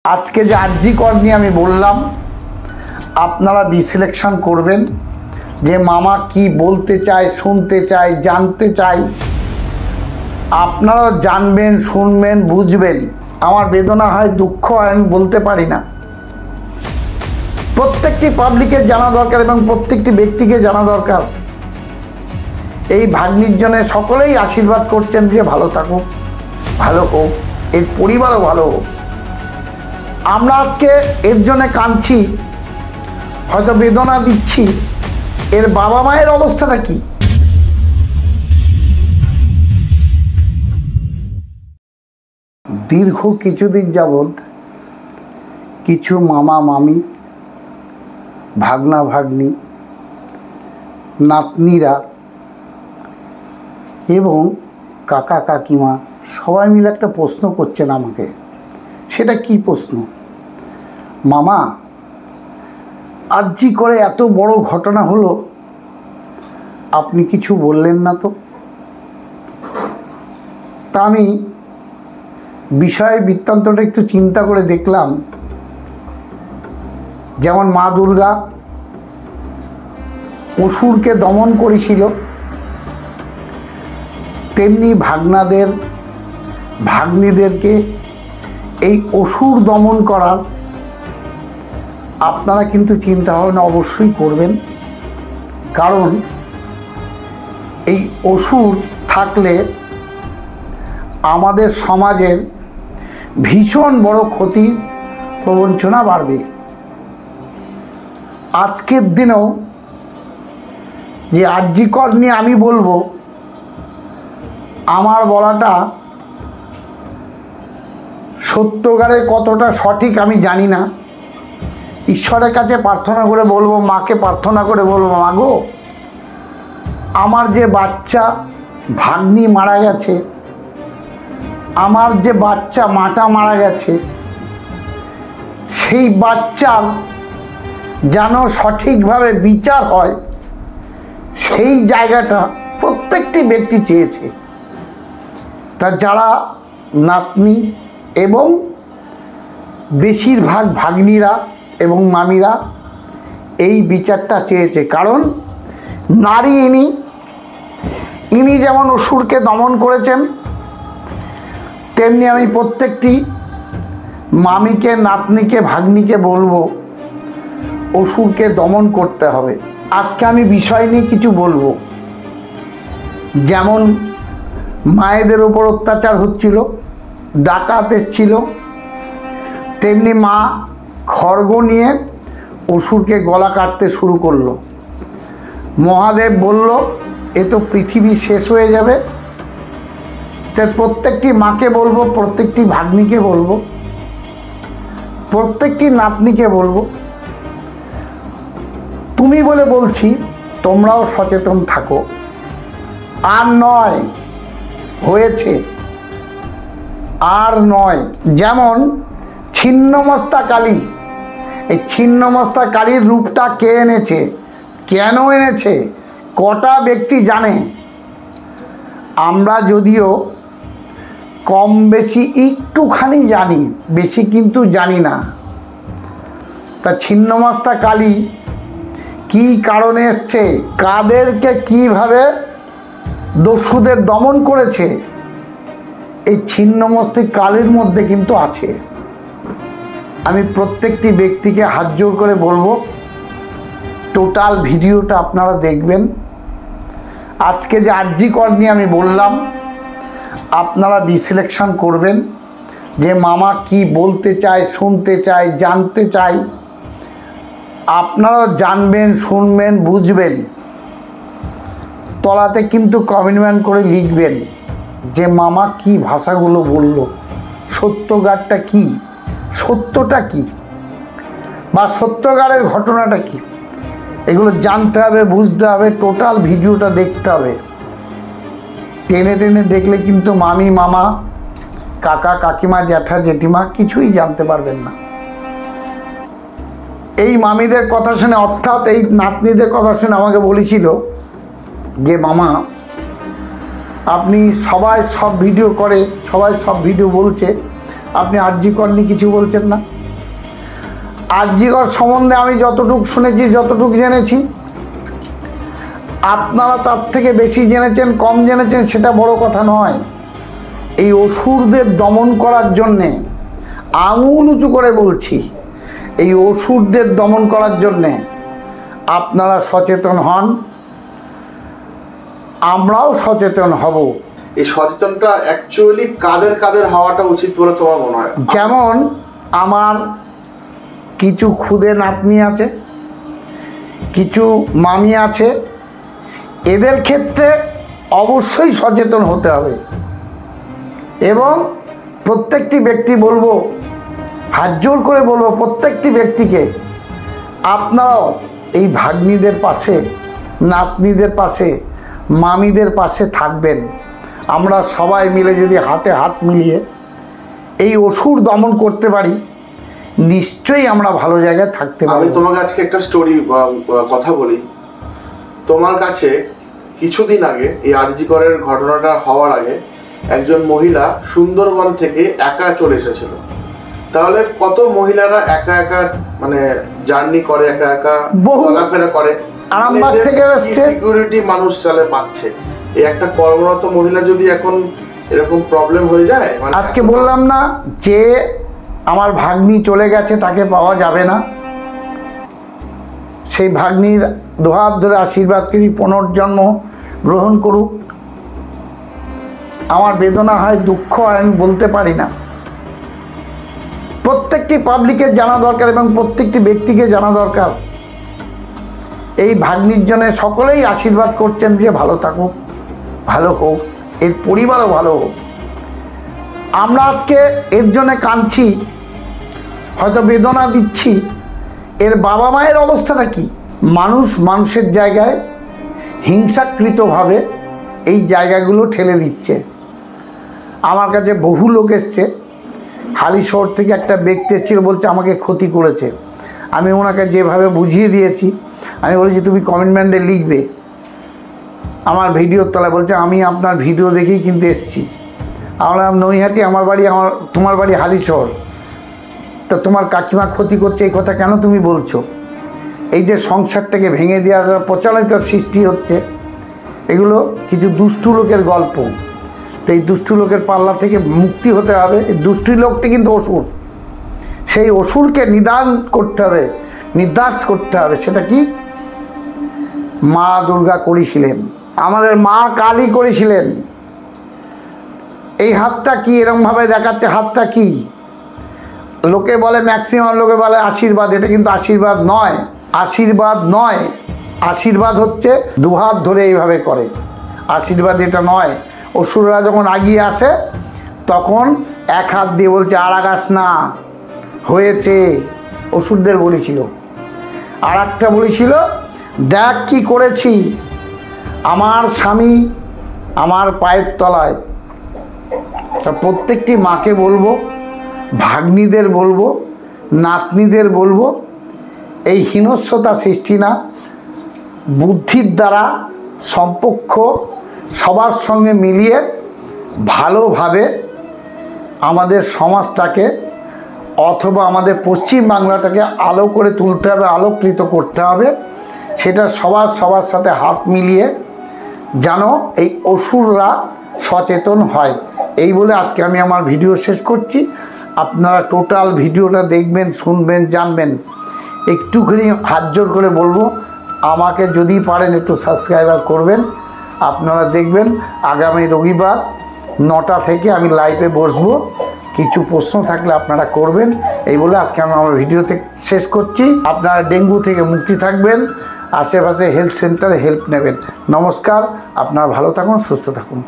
আজকে যে আরজি কর নিয়ে আমি বললাম, আপনারা বিশ্লেষণ করবেন যে মামা কি বলতে চায়, শুনতে চায়, জানতে চায়। আপনারা জানবেন, শুনবেন, বুঝবেন। আমার বেদনা হয়, দুঃখ হয়, আমি বলতে পারি না। প্রত্যেকটি পাবলিকের জানা দরকার এবং প্রত্যেকটি ব্যক্তিকে জানা দরকার। এই ভাগ্নির জন্য সকলেই আশীর্বাদ করছেন যে ভালো থাকুক, ভালো হোক, এর পরিবারও ভালো হোক। আমরা আজকে এর জন্য কাঁদছি, হয়তো বেদনা দিচ্ছি। এর বাবা মায়ের অবস্থাটা কি? দীর্ঘ কিছুদিন যাবৎ কিছু মামা মামি, ভাগনা ভাগ্নি, নাতনিরা এবং কাকা কাকিমা সবাই মিলে একটা প্রশ্ন করছেন আমাকে। সেটা কি প্রশ্ন? মামা, আরজি করে এত বড় ঘটনা হলো, আপনি কিছু বললেন না তো? তা আমি বিষয় বৃত্তান্তটা একটু চিন্তা করে দেখলাম। যেমন মা দুর্গা অসুরকে দমন করেছিল, তেমনি ভাগ্নাদের, ভাগ্নিদেরকে এই অসুর দমন করার আপনারা কিন্তু চিন্তা ভাবনা অবশ্যই করবেন। কারণ এই অসুর থাকলে আমাদের সমাজের ভীষণ বড় ক্ষতি প্রবঞ্চনা বাড়বে। আজকের দিনেও যে আরজি কর নিয়ে আমি বলবো, আমার বলাটা সত্যকারের কতটা সঠিক আমি জানি না। ঈশ্বরের কাছে প্রার্থনা করে বলবো, মাকে প্রার্থনা করে বলবো, মা গো, আমার যে বাচ্চা ভাগ্নি মারা গেছে, আমার যে বাচ্চা মাটা মারা গেছে, সেই বাচ্চার যেন সঠিকভাবে বিচার হয়, সেই জায়গাটা প্রত্যেকটি ব্যক্তি চেয়েছে। তা যারা নাতনি এবং বেশিরভাগ ভাগ্নিরা এবং মামিরা এই বিচারটা চেয়েছে। কারণ নারী ইনি যেমন অসুরকে দমন করেছেন, তেমনি আমি প্রত্যেকটি মামিকে, নাতনিকে, ভাগ্নিকে বলবো, অসুরকে দমন করতে হবে। আজকে আমি বিষয় নিয়ে কিছু বলবো। যেমন মায়েদের ওপর অত্যাচার হচ্ছিল, ডাকাত এসছিল, তেমনি মা খড়গ নিয়ে অসুরকে গলা কাটতে শুরু করলো। মহাদেব বলল, এ তো পৃথিবী শেষ হয়ে যাবে। তাই প্রত্যেকটি মাকে বলবো, প্রত্যেকটি ভাগ্নিকে বলবো, প্রত্যেকটি নাতনিকে বলবো, তুমি বলে বলছি, তোমরাও সচেতন থাকো। আর নয়, হয়েছে, আর নয়। যেমন ছিন্নমস্তা কালী, এই ছিন্নমস্তা কালীর রূপটা কে এনেছে, কেন এনেছে, কটা ব্যক্তি জানে? আমরা যদিও কম বেশি একটুখানি জানি, বেশি কিন্তু জানি না। তা ছিন্নমস্তা কালী কি কারণে এসছে, কাদেরকে কিভাবে দস্যুদের দমন করেছে, এই ছিন্নমস্তা কালীর মধ্যে কিন্তু আছে। আমি প্রত্যেকটি ব্যক্তিকে হাত জোর করে বলবো, টোটাল ভিডিওটা আপনারা দেখবেন। আজকে যে আরজি কর নিয়ে আমি বললাম, আপনারা বিশ্লেষণ করবেন যে মামা কি বলতে চায়, শুনতে চায়, জানতে চায়। আপনারাও জানবেন, শুনবেন, বুঝবেন। তলাতে কিন্তু কমেন্ট করে লিখবেন যে মামা কি ভাষাগুলো বলল, সত্যকারটা কি, সত্যটা কি, বা সত্যকারের ঘটনাটা কি, এগুলো জানতে হবে, বুঝতে হবে। টোটাল ভিডিওটা দেখতে হবে। টেনে টেনে দেখলে কিন্তু মামি, মামা, কাকা, কাকিমা, জ্যাঠা, জেঠিমা কিছুই জানতে পারবেন না। এই মামিদের কথা শুনে, অর্থাৎ এই নাতনিদের কথা শুনে আমাকে বলেছিল যে মামা, আপনি সবাই সব ভিডিও করে, সবাই সব ভিডিও বলছে, আপনি আরজিকর নিয়ে কিছু বলছেন না। আরজিকর সম্বন্ধে আমি যতটুকু শুনেছি, যতটুকু জেনেছি, আপনারা তার থেকে বেশি জেনেছেন, কম জেনেছেন সেটা বড় কথা নয়। এই অসুরদের দমন করার জন্যে, আঙুল উঁচু করে বলছি, এই অসুরদের দমন করার জন্যে আপনারা সচেতন হন, আমরাও সচেতন হব। এই সচেতনটা অ্যাকচুয়ালি কাদের কাদের হওয়াটা উচিত বলে তোমার মনে হয়? যেমন আমার কিছু খুদে নাতনি আছে, কিছু মামি আছে, এদের ক্ষেত্রে অবশ্যই সচেতন হতে হবে। এবং প্রত্যেকটি ব্যক্তি বলবো, হাত জোর করে বলবো প্রত্যেকটি ব্যক্তিকে, আপনারাও এই ভাগ্নিদের পাশে, নাতনিদের পাশে, মামিদের পাশে থাকবেন। আমরা সবাই মিলে যদি হাতে হাত মিলিয়ে এই অসুর দমন করতে পারি, নিশ্চয়ই আমরা ভালো জায়গায় থাকতে পারি। আমি তোমাকে আজকে একটা স্টোরি কথা বলি। তোমার কাছে কিছুদিন আগে, এই আরজিকরের ঘটনাটা হওয়ার আগে, একজন মহিলা সুন্দরবন থেকে একা চলে এসেছিল। তাহলে কত মহিলারা একা একা মানে জার্নি করে, একা একা চলাফেরা করে, আরামবাগ থেকে আসছে, সিকিউরিটি মানুষ চলে পাচ্ছে। এই একটা কর্মরত মহিলা যদি এখন এরকম প্রবলেম হয়ে যায়, মানে আজকে বললাম না যে আমার ভাগ্নি চলে গেছে, তাকে পাওয়া যাবে না, সেই ভাগ্নির দুহাত ধরে আশীর্বাদ করি পুনর্জন্ম গ্রহণ করুক। আমার বেদনা হয়, দুঃখ হয়, আমি বলতে পারি না। প্রত্যেকটি পাবলিকের জানা দরকার এবং প্রত্যেকটি ব্যক্তিকে জানা দরকার। এই ভাগ্নির জন্য সকলেই আশীর্বাদ করছেন যে ভালো থাকুক, ভালো হোক, এর পরিবারও ভালো হোক। আমরা আজকে এর জন্য কাঁদছি, হয়তো বেদনা দিচ্ছি, এর বাবা মায়ের অবস্থাটা কি? মানুষ মানুষের জায়গায় হিংসাকৃতভাবে এই জায়গাগুলো ঠেলে দিচ্ছে। আমার কাছে বহু লোক এসছে, হালিশহর থেকে একটা ব্যক্তি এসেছিল, বলছে আমাকে ক্ষতি করেছে। আমি ওনাকে যেভাবে বুঝিয়ে দিয়েছি, আমি বলেছি তুমি কমেন্টমেন্টে লিখবে আমার ভিডিওর তলায়। বলছে আমি আপনার ভিডিও দেখেই কিন্তু এসছি। আমরা নৈহাটি, আমার বাড়ি, তোমার বাড়ি হালিশহর, তা তোমার কাকিমা ক্ষতি করছে, এই কথা কেন তুমি বলছো? এই যে সংসারটাকে ভেঙে দেওয়ার প্রচলিত সৃষ্টি হচ্ছে, এগুলো কিছু দুষ্টু লোকের গল্প। তো এই দুষ্টু লোকের পাল্লা থেকে মুক্তি হতে হবে। এই দুষ্টু লোকটি কিন্তু অসুর, সেই অসুরকে নিদান করতে হবে, নির্দাস করতে হবে। সেটা কি? মা দুর্গা করেছিলেন, আমাদের মা কালী করেছিলেন। এই হাতটা কি এরকমভাবে দেখাচ্ছে? হাতটা কি? লোকে বলে, ম্যাক্সিমাম লোকে বলে আশীর্বাদ। এটা কিন্তু আশীর্বাদ নয়, আশীর্বাদ নয়। আশীর্বাদ হচ্ছে দুহাত ধরে এইভাবে করে, আশীর্বাদ এটা নয়। অসুররা যখন আগিয়ে আসে তখন এক হাত দিয়ে বলছে আর আগাস না, হয়েছে। অসুরদের বলেছিল। আর একটা বলেছিল, দেখ কি করেছি, আমার স্বামী আমার পায়ের তলায়। তা প্রত্যেকটি মাকে বলবো, ভাগ্নিদের বলবো, নাতনিদের বলবো, এই হিংস্রতা সৃষ্টি না, বুদ্ধির দ্বারা সম্পর্ক সবার সঙ্গে মিলিয়ে ভালোভাবে আমাদের সমাজটাকে অথবা আমাদের পশ্চিম বাংলাটাকে আলো করে তুলতে হবে, আলোকৃত করতে হবে। সেটা সবার সাথে হাত মিলিয়ে যেন এই অসুররা সচেতন হয়। এই বলে আজকে আমি আমার ভিডিও শেষ করছি। আপনারা টোটাল ভিডিওটা দেখবেন, শুনবেন, জানবেন। একটুখানি হাত জোর করে বলবো, আমাকে যদি পারেন একটু সাবস্ক্রাইবার করবেন। আপনারা দেখবেন আগামী রবিবার 9টা থেকে আমি লাইভে বসবো। কিছু প্রশ্ন থাকলে আপনারা করবেন। এই বলে আজকে আমি আমার ভিডিওতে শেষ করছি। আপনারা ডেঙ্গু থেকে মুক্তি থাকবেন, আশেপাশে হেলথ সেন্টারে হেল্প নেবেন। নমস্কার, আপনারা ভালো থাকুন, সুস্থ থাকুন।